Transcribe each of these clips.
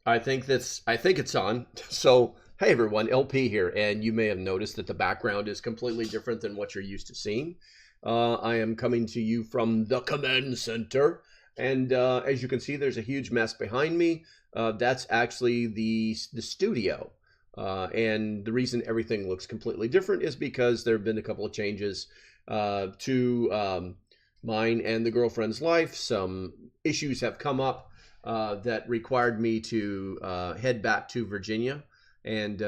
I think it's on. So, hey everyone, LP here, and you may have noticed that the background is completely different than what you're used to seeing. I am coming to you from the command center, and as you can see, there's a huge mess behind me. That's actually the studio, and the reason everything looks completely different is because there have been a couple of changes to mine and the girlfriend's life. Some issues have come up that required me to head back to Virginia and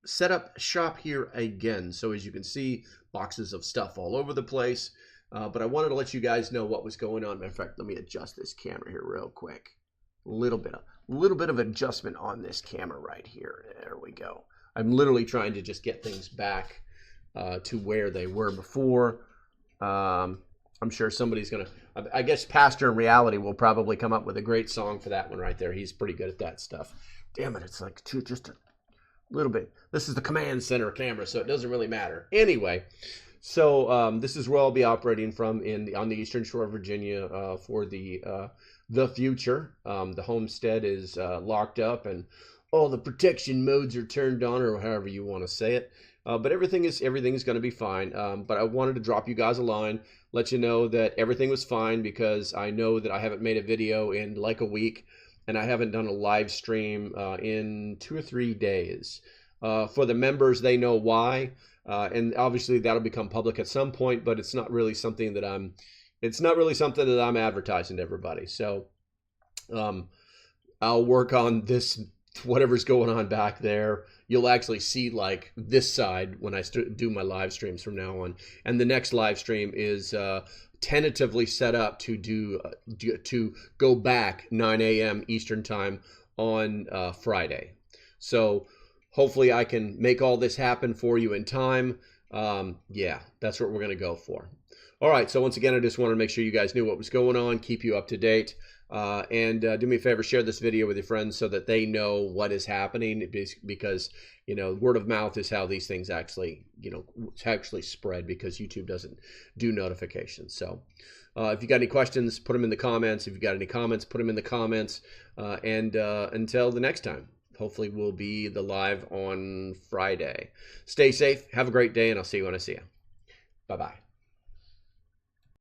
set up shop here again. So as you can see, boxes of stuff all over the place. But I wanted to let you guys know what was going on. Matter of fact, let me adjust this camera here real quick. Little bit of adjustment on this camera right here. There we go. I'm literally trying to just get things back to where they were before. I'm sure somebody's gonna, I guess Pastor in Reality will probably come up with a great song for that one right there. He's pretty good at that stuff. Damn it, it's like just a little bit. This is the command center camera, so it doesn't really matter. Anyway, so this is where I'll be operating from on the Eastern Shore of Virginia for the future. The homestead is locked up, and all the protection modes are turned on, or however you want to say it. But everything is going to be fine. But I wanted to drop you guys a line, let you know that everything was fine, because I know that I haven't made a video in like a week, and I haven't done a live stream in 2 or 3 days. For the members, they know why, and obviously that'll become public at some point. But it's not really something that I'm advertising to everybody. So I'll work on this. Whatever's going on back there, you'll actually see like this side when I do my live streams from now on. And the next live stream is tentatively set up to go back 9 a.m. Eastern time on Friday. So hopefully I can make all this happen for you in time. Yeah, that's what we're going to go for. All right, so once again, I just wanted to make sure you guys knew what was going on, keep you up to date. And do me a favor, share this video with your friends so that they know what is happening, because, you know, word of mouth is how these things actually spread, because YouTube doesn't do notifications. So if you got any questions, put them in the comments. If you got any comments, put them in the comments. And until the next time, hopefully we'll be live on Friday. Stay safe. Have a great day, and I'll see you when I see you. Bye-bye.